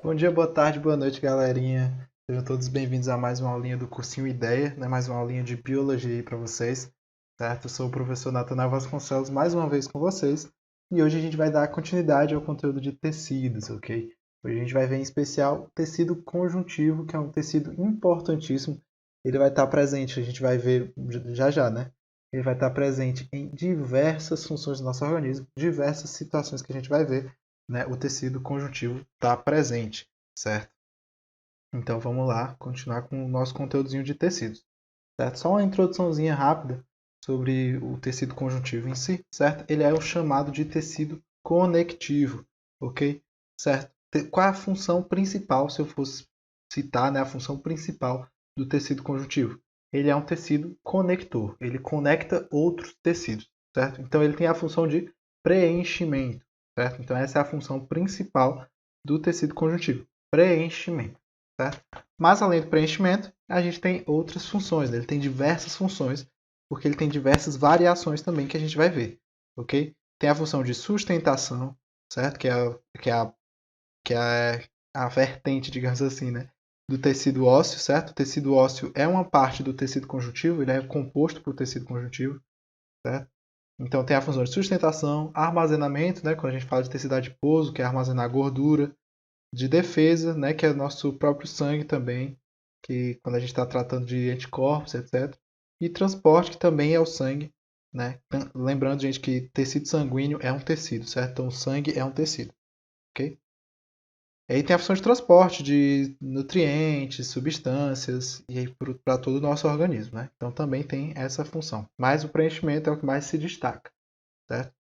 Bom dia, boa tarde, boa noite, galerinha. Sejam todos bem-vindos a mais uma aulinha do cursinho Ideia, né? Mais uma aulinha de biologia aí para vocês, certo? Eu sou o professor Natanael Vasconcelos, mais uma vez com vocês, e hoje a gente vai dar continuidade ao conteúdo de tecidos, ok? Hoje a gente vai ver em especial o tecido conjuntivo, que é um tecido importantíssimo. Ele vai estar presente, a gente vai ver já já, né? Ele vai estar presente em diversas funções do nosso organismo, diversas situações que a gente vai ver, né, o tecido conjuntivo está presente, certo? Então vamos lá, continuar com o nosso conteúdozinho de tecidos, certo? Só uma introduçãozinha rápida sobre o tecido conjuntivo em si, certo? Ele é o chamado de tecido conectivo, ok? Certo? Qual é a função principal, se eu fosse citar, né, a função principal do tecido conjuntivo? Ele é um tecido conector, ele conecta outros tecidos, certo? Então ele tem a função de preenchimento, certo? Então essa é a função principal do tecido conjuntivo, preenchimento, certo? Mas além do preenchimento, a gente tem outras funções, né? Ele tem diversas funções, porque ele tem diversas variações também que a gente vai ver, ok? Tem a função de sustentação, certo? Que é a vertente, digamos assim, né? Do tecido ósseo, certo? O tecido ósseo é uma parte do tecido conjuntivo, ele é composto por tecido conjuntivo, certo? Então tem a função de sustentação, armazenamento, né? Quando a gente fala de tecido adiposo, que é armazenar gordura, de defesa, né? Que é o nosso próprio sangue também, que quando a gente está tratando de anticorpos, etc. E transporte, que também é o sangue, né? Lembrando, gente, que tecido sanguíneo é um tecido, certo? Então o sangue é um tecido, ok? E aí tem a função de transporte de nutrientes, substâncias e para todo o nosso organismo, né? Então também tem essa função. Mas o preenchimento é o que mais se destaca, certo?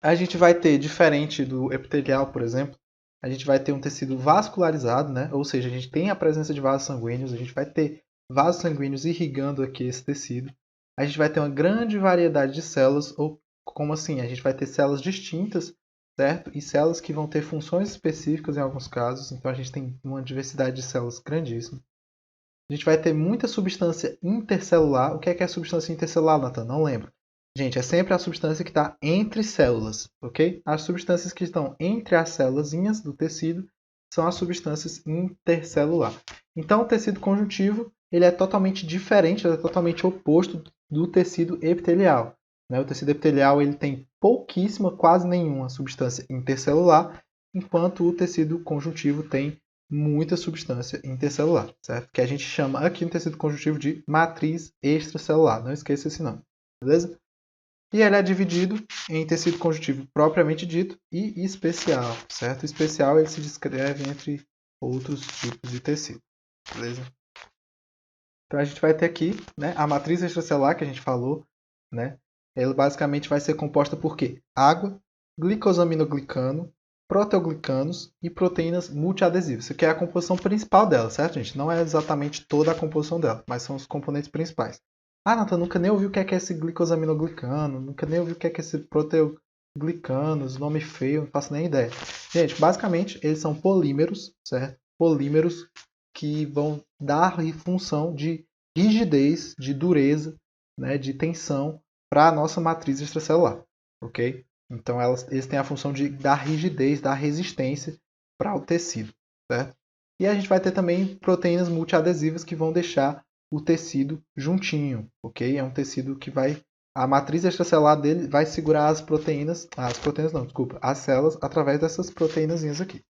A gente vai ter, diferente do epitelial, por exemplo, a gente vai ter um tecido vascularizado, né? Ou seja, a gente tem a presença de vasos sanguíneos, a gente vai ter vasos sanguíneos irrigando aqui esse tecido. A gente vai ter uma grande variedade de células, ou como assim? A gente vai ter células distintas, certo? E células que vão ter funções específicas em alguns casos, então a gente tem uma diversidade de células grandíssima. A gente vai ter muita substância intercelular. O que é substância intercelular, Nathan? Não lembro. Gente, é sempre a substância que está entre células, ok? As substâncias que estão entre as célulazinhas do tecido são as substâncias intercelular. Então, o tecido conjuntivo ele é totalmente diferente, ele é totalmente oposto do tecido epitelial, né? O tecido epitelial ele tem pouquíssima, quase nenhuma substância intercelular, enquanto o tecido conjuntivo tem muita substância intercelular, certo? Que a gente chama aqui no tecido conjuntivo de matriz extracelular. Não esqueça esse nome, beleza? E ele é dividido em tecido conjuntivo propriamente dito e especial, certo? O especial ele se descreve entre outros tipos de tecido, beleza? Então a gente vai ter aqui, né, a matriz extracelular que a gente falou, né? Ela basicamente vai ser composta por quê? Água, glicosaminoglicano, proteoglicanos e proteínas multiadesivas. Isso aqui é a composição principal dela, certo, gente? Não é exatamente toda a composição dela, mas são os componentes principais. Ah, Nathan, nunca nem ouvi o que é esse glicosaminoglicano, nunca nem ouvi o que é esse proteoglicanos, nome feio, não faço nem ideia. Gente, basicamente, eles são polímeros, certo? Polímeros que vão dar função de rigidez, de dureza, né, de tensão para a nossa matriz extracelular, ok? Então eles têm a função de dar rigidez, dar resistência para o tecido, certo? E a gente vai ter também proteínas multiadesivas que vão deixar o tecido juntinho, ok? É um tecido que a matriz extracelular dele vai segurar as proteínas não, desculpa, as células através dessas proteínazinhas aqui.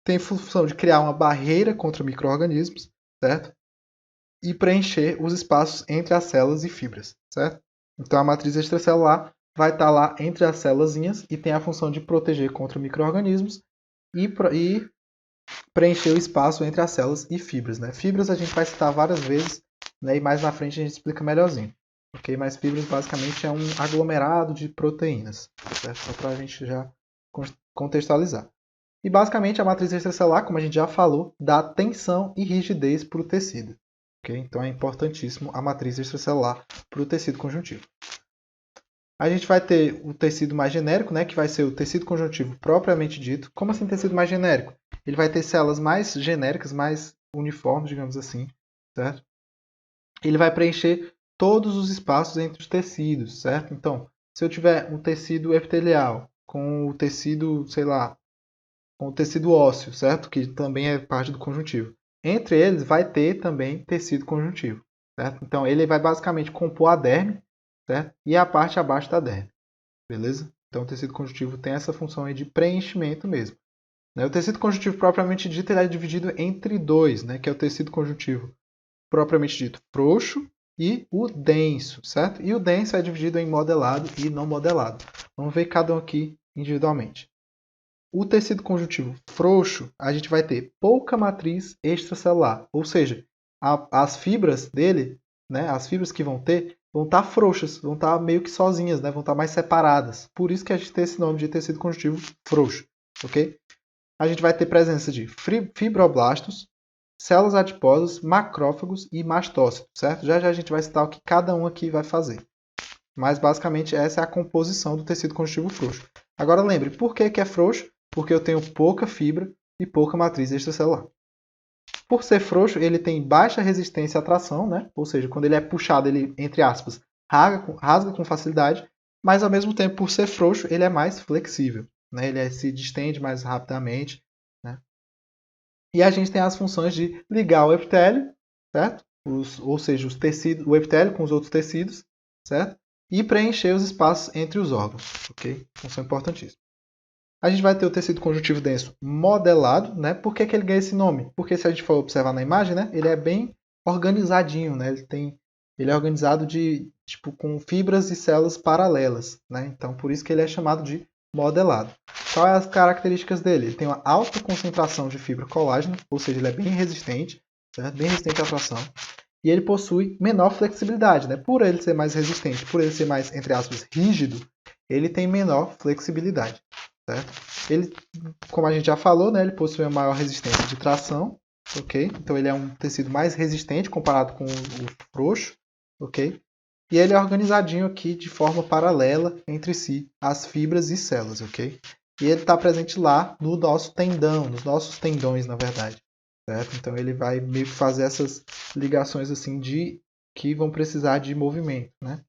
Tem função de criar uma barreira contra micro-organismos, certo? E preencher os espaços entre as células e fibras, certo? Então a matriz extracelular vai estar lá entre as célulazinhas e tem a função de proteger contra micro-organismos e preencher o espaço entre as células e fibras, né? Fibras a gente vai citar várias vezes, né? E mais na frente a gente explica melhorzinho. Ok? Mas fibras basicamente é um aglomerado de proteínas, certo? Só para a gente já contextualizar. E basicamente a matriz extracelular, como a gente já falou, dá tensão e rigidez para o tecido. Okay? Então é importantíssimo a matriz extracelular para o tecido conjuntivo. A gente vai ter o tecido mais genérico, né, que vai ser o tecido conjuntivo propriamente dito. Como assim tecido mais genérico? Ele vai ter células mais genéricas, mais uniformes, digamos assim, certo? Ele vai preencher todos os espaços entre os tecidos, certo? Então, se eu tiver um tecido epitelial com o tecido, sei lá, com o tecido ósseo, certo? Que também é parte do conjuntivo. Entre eles vai ter também tecido conjuntivo, certo? Então ele vai basicamente compor a derme, certo? E a parte abaixo da derme, beleza? Então o tecido conjuntivo tem essa função aí de preenchimento mesmo. O tecido conjuntivo propriamente dito ele é dividido entre dois, né? Que é o tecido conjuntivo propriamente dito frouxo e o denso, certo? E o denso é dividido em modelado e não modelado. Vamos ver cada um aqui individualmente. O tecido conjuntivo frouxo, a gente vai ter pouca matriz extracelular, ou seja, as fibras dele, né, as fibras que vão estar frouxas, vão estar meio que sozinhas, né, vão estar mais separadas. Por isso que a gente tem esse nome de tecido conjuntivo frouxo, ok? A gente vai ter presença de fibroblastos, células adiposas, macrófagos e mastócitos, certo? Já já a gente vai citar o que cada um aqui vai fazer. Mas basicamente essa é a composição do tecido conjuntivo frouxo. Agora lembre, por que é frouxo? Porque eu tenho pouca fibra e pouca matriz extracelular. Por ser frouxo, ele tem baixa resistência à tração, né? Ou seja, quando ele é puxado, ele, entre aspas, rasga com facilidade, mas ao mesmo tempo, por ser frouxo, ele é mais flexível, né? Ele se distende mais rapidamente, né? E a gente tem as funções de ligar o epitélio, certo? Ou seja, o epitélio com os outros tecidos, certo? E preencher os espaços entre os órgãos, ok? Função importantíssima. A gente vai ter o tecido conjuntivo denso modelado, né? Por que ele ganha esse nome? Porque se a gente for observar na imagem, né? Ele é bem organizadinho, né? Ele é organizado com fibras e células paralelas, né? Então, por isso que ele é chamado de modelado. Quais as características dele? Ele tem uma alta concentração de fibra colágena, ou seja, ele é bem resistente, certo? Bem resistente à tração. E ele possui menor flexibilidade, né? Por ele ser mais resistente, por ele ser mais, entre aspas, rígido, ele tem menor flexibilidade. Certo? Ele, como a gente já falou, né, ele possui uma maior resistência de tração, ok? Então ele é um tecido mais resistente comparado com o frouxo, ok? E ele é organizadinho aqui de forma paralela entre si, as fibras e células, ok? E ele está presente lá no nosso tendão, nos nossos tendões, na verdade, certo? Então ele vai meio que fazer essas ligações assim que vão precisar de movimento, né?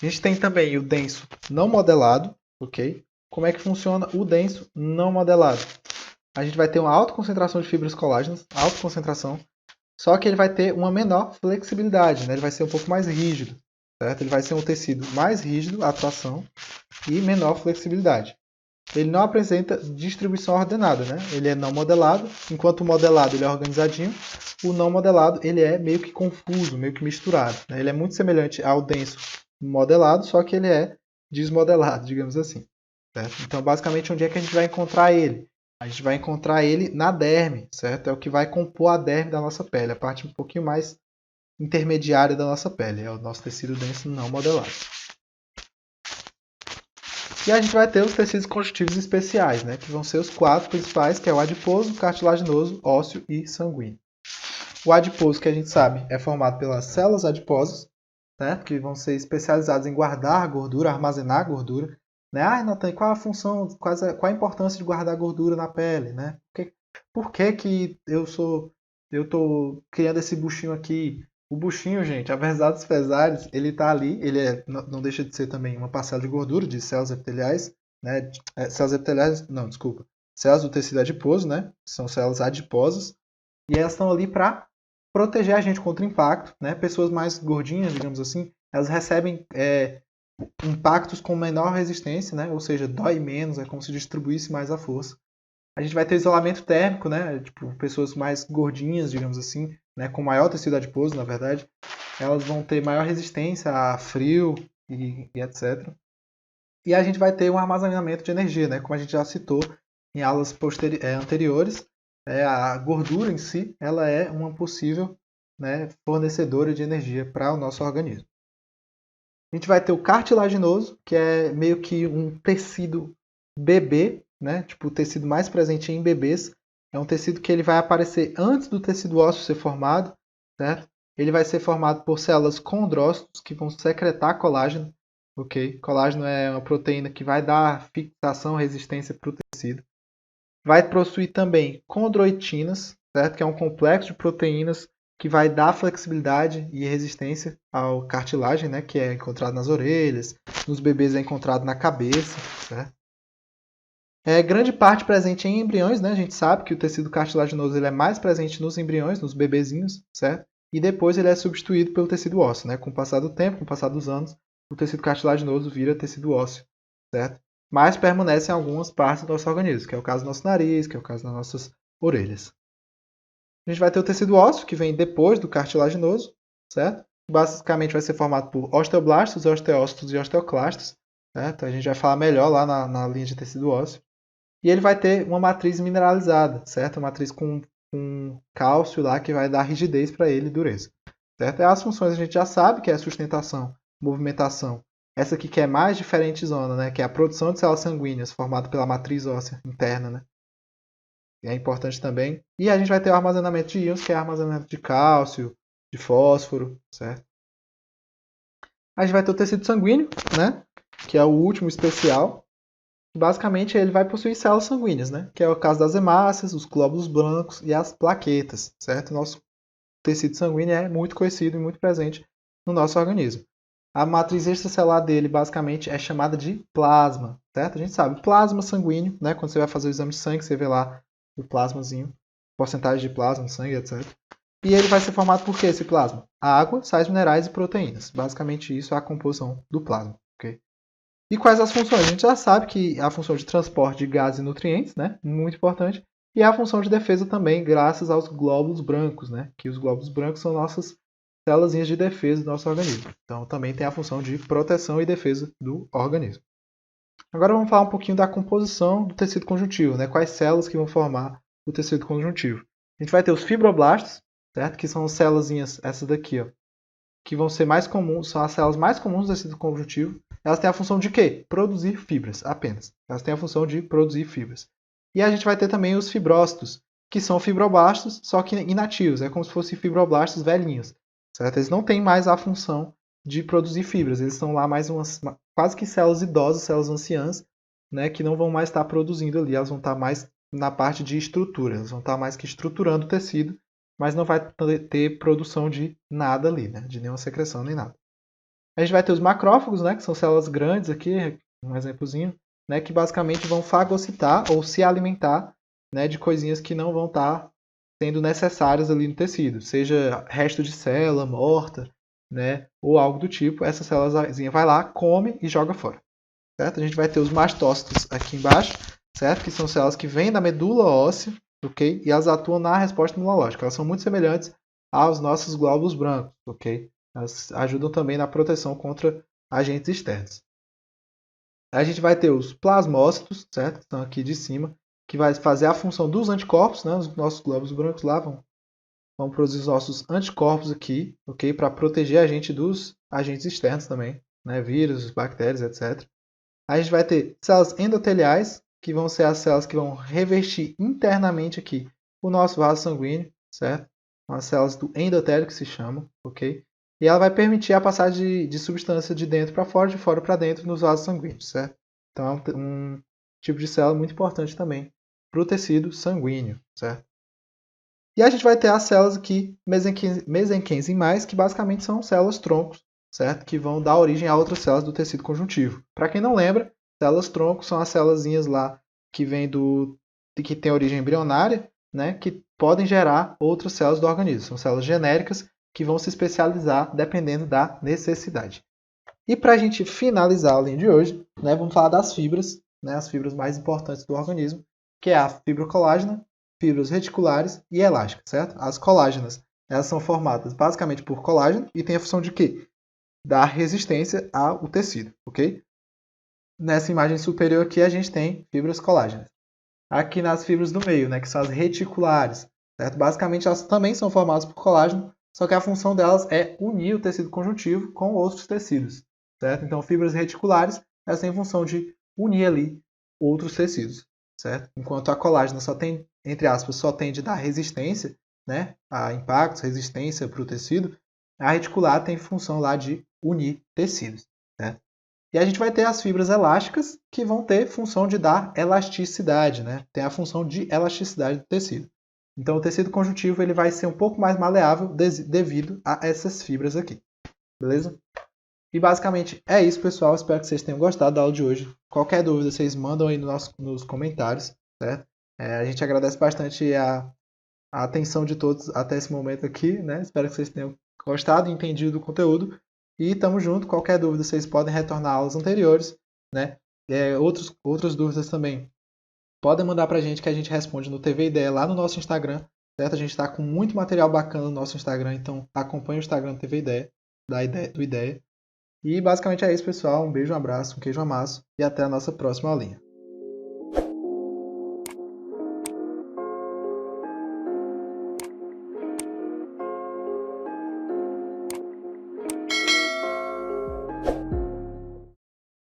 A gente tem também o denso não modelado, ok? Como é que funciona o denso não modelado? A gente vai ter uma alta concentração de fibras colágenas, alta concentração, só que ele vai ter uma menor flexibilidade, né? Ele vai ser um pouco mais rígido, certo? Ele vai ser um tecido mais rígido, a tração, e menor flexibilidade. Ele não apresenta distribuição ordenada, né? Ele é não modelado, enquanto o modelado ele é organizadinho, o não modelado ele é meio que confuso, meio que misturado, né? Ele é muito semelhante ao denso modelado, só que ele é desmodelado, digamos assim. Certo? Então, basicamente, onde é que a gente vai encontrar ele? A gente vai encontrar ele na derme, certo? É o que vai compor a derme da nossa pele, a parte um pouquinho mais intermediária da nossa pele, é o nosso tecido denso não modelado. E a gente vai ter os tecidos conjuntivos especiais, né? Que vão ser os 4 principais, que é o adiposo, cartilaginoso, ósseo e sanguíneo. O adiposo, que a gente sabe, é formado pelas células adiposas, certo? Que vão ser especializadas em guardar gordura, armazenar gordura. Né? Ah, Nathan, qual a função, qual a importância de guardar gordura na pele? Né? Por que eu estou criando esse buchinho aqui? O buchinho, gente, apesar dos pesares, ele está ali, não deixa de ser também uma parcela de gordura de células epiteliais, né? Células epiteliais, não, desculpa. Células do tecido adiposo, né? São células adiposas. E elas estão ali para proteger a gente contra impacto, né? Pessoas mais gordinhas, digamos assim, elas recebem impactos com menor resistência, né? Ou seja, dói menos, é como se distribuísse mais a força. A gente vai ter isolamento térmico, né? Tipo, pessoas mais gordinhas, digamos assim, né? Com maior tecido adiposo, na verdade, elas vão ter maior resistência a frio e etc. E a gente vai ter um armazenamento de energia, né? Como a gente já citou em aulas anteriores, a gordura em si, ela é uma possível, né, fornecedora de energia para o nosso organismo. A gente vai ter o cartilaginoso, que é meio que um tecido bebê, né? Tipo o tecido mais presente em bebês. É um tecido que ele vai aparecer antes do tecido ósseo ser formado, certo? Ele vai ser formado por células condrócitos que vão secretar colágeno, ok? Colágeno é uma proteína que vai dar fixação, resistência para o tecido. Vai possuir também condroitinas, certo? Que é um complexo de proteínas que vai dar flexibilidade e resistência ao cartilagem, né? Que é encontrado nas orelhas, nos bebês é encontrado na cabeça, certo? É grande parte presente em embriões, né? A gente sabe que o tecido cartilaginoso ele é mais presente nos embriões, nos bebezinhos, certo? E depois ele é substituído pelo tecido ósseo, né? Com o passar do tempo, com o passar dos anos, o tecido cartilaginoso vira tecido ósseo, certo? Mas permanece em algumas partes do nosso organismo, que é o caso do nosso nariz, que é o caso das nossas orelhas. A gente vai ter o tecido ósseo, que vem depois do cartilaginoso, certo? Basicamente vai ser formado por osteoblastos, osteócitos e osteoclastos, certo? A gente vai falar melhor lá na linha de tecido ósseo. E ele vai ter uma matriz mineralizada, certo? Uma matriz com cálcio lá que vai dar rigidez para ele e dureza. Certo? E as funções a gente já sabe, que é a sustentação, movimentação. Essa aqui que é mais diferente zona, né? Que é a produção de células sanguíneas formada pela matriz óssea interna, né? É importante também. E a gente vai ter o armazenamento de íons, que é o armazenamento de cálcio, de fósforo, certo? A gente vai ter o tecido sanguíneo, né? Que é o último especial. Basicamente, ele vai possuir células sanguíneas, né? Que é o caso das hemácias, os glóbulos brancos e as plaquetas, certo? Nosso tecido sanguíneo é muito conhecido e muito presente no nosso organismo. A matriz extracelular dele, basicamente, é chamada de plasma, certo? A gente sabe, plasma sanguíneo, né? Quando você vai fazer o exame de sangue, você vê lá o plasmazinho, porcentagem de plasma no sangue, etc. E ele vai ser formado por quê, esse plasma? Água, sais minerais e proteínas. Basicamente, isso é a composição do plasma, ok? E quais as funções? A gente já sabe que a função de transporte de gases e nutrientes, né? Muito importante. E a função de defesa também, graças aos glóbulos brancos, né? Que os glóbulos brancos são nossas células de defesa do nosso organismo. Então, também tem a função de proteção e defesa do organismo. Agora vamos falar um pouquinho da composição do tecido conjuntivo, né? Quais células que vão formar o tecido conjuntivo. A gente vai ter os fibroblastos, certo? Que são as células, essas daqui, ó, que vão ser mais comuns, são as células mais comuns do tecido conjuntivo. Elas têm a função de quê? Produzir fibras, apenas. Elas têm a função de produzir fibras. E a gente vai ter também os fibrócitos, que são fibroblastos, só que inativos. É como se fossem fibroblastos velhinhos. Certo? Eles não têm mais a função de produzir fibras. Eles são lá mais quase que células idosas, células anciãs, né, que não vão mais estar produzindo ali. Elas vão estar mais na parte de estrutura. Elas vão estar mais que estruturando o tecido, mas não vai ter produção de nada ali, né? De nenhuma secreção nem nada. A gente vai ter os macrófagos, né? Que são células grandes aqui, um exemplozinho, né? Que basicamente vão fagocitar ou se alimentar, né? De coisinhas que não vão estar sendo necessárias ali no tecido, seja resto de célula morta, né? Ou algo do tipo. Essa célulazinha vai lá, come e joga fora. Certo? A gente vai ter os mastócitos aqui embaixo, certo? Que são células que vêm da medula óssea, ok? E elas atuam na resposta imunológica. Elas são muito semelhantes aos nossos glóbulos brancos, ok? Elas ajudam também na proteção contra agentes externos. A gente vai ter os plasmócitos, certo? Que estão aqui de cima, que vai fazer a função dos anticorpos, né? Os nossos glóbulos brancos lá vão produzir os nossos anticorpos aqui, ok? Para proteger a gente dos agentes externos também, né? Vírus, bactérias, etc. A gente vai ter células endoteliais, que vão ser as células que vão revestir internamente aqui o nosso vaso sanguíneo, certo? São as células do endotélio que se chamam, ok? E ela vai permitir a passagem de substância de dentro para fora, de fora para dentro nos vasos sanguíneos, certo? Então é um tipo de célula muito importante também para o tecido sanguíneo, certo? E a gente vai ter as células aqui mesenquimais, que basicamente são células troncos, certo? Que vão dar origem a outras células do tecido conjuntivo. Para quem não lembra, células troncos são as células lá que vêm que tem origem embrionária, né? Que podem gerar outras células do organismo. São células genéricas que vão se especializar dependendo da necessidade. E para a gente finalizar a linha de hoje, né, vamos falar das fibras, né, as fibras mais importantes do organismo, que é a fibra colágena, fibras reticulares e elásticas, certo? As colágenas, elas são formadas basicamente por colágeno e têm a função de quê? Dar resistência ao tecido, ok? Nessa imagem superior aqui a gente tem fibras colágenas. Aqui nas fibras do meio, né, que são as reticulares, certo? Basicamente elas também são formadas por colágeno, só que a função delas é unir o tecido conjuntivo com outros tecidos, certo? Então fibras reticulares, elas têm a função de unir ali outros tecidos, certo? Enquanto a colágena só tem, entre aspas, só tem de dar resistência, né, a impactos, resistência para o tecido, a reticular tem função lá de unir tecidos, certo? E a gente vai ter as fibras elásticas, que vão ter função de dar elasticidade, né? Tem a função de elasticidade do tecido. Então, o tecido conjuntivo ele vai ser um pouco mais maleável devido a essas fibras aqui. Beleza? E basicamente é isso, pessoal. Espero que vocês tenham gostado da aula de hoje. Qualquer dúvida, vocês mandam aí nos comentários, certo? A gente agradece bastante a atenção de todos até esse momento aqui, né? Espero que vocês tenham gostado e entendido do conteúdo. E tamo junto. Qualquer dúvida, vocês podem retornar a aulas anteriores, né? Outras dúvidas também podem mandar pra gente que a gente responde no TV Ideia lá no nosso Instagram, certo? A gente está com muito material bacana no nosso Instagram, então acompanhe o Instagram do TV Ideia, do Ideia. E basicamente é isso, pessoal. Um beijo, um abraço, um queijo amasso e até a nossa próxima aulinha.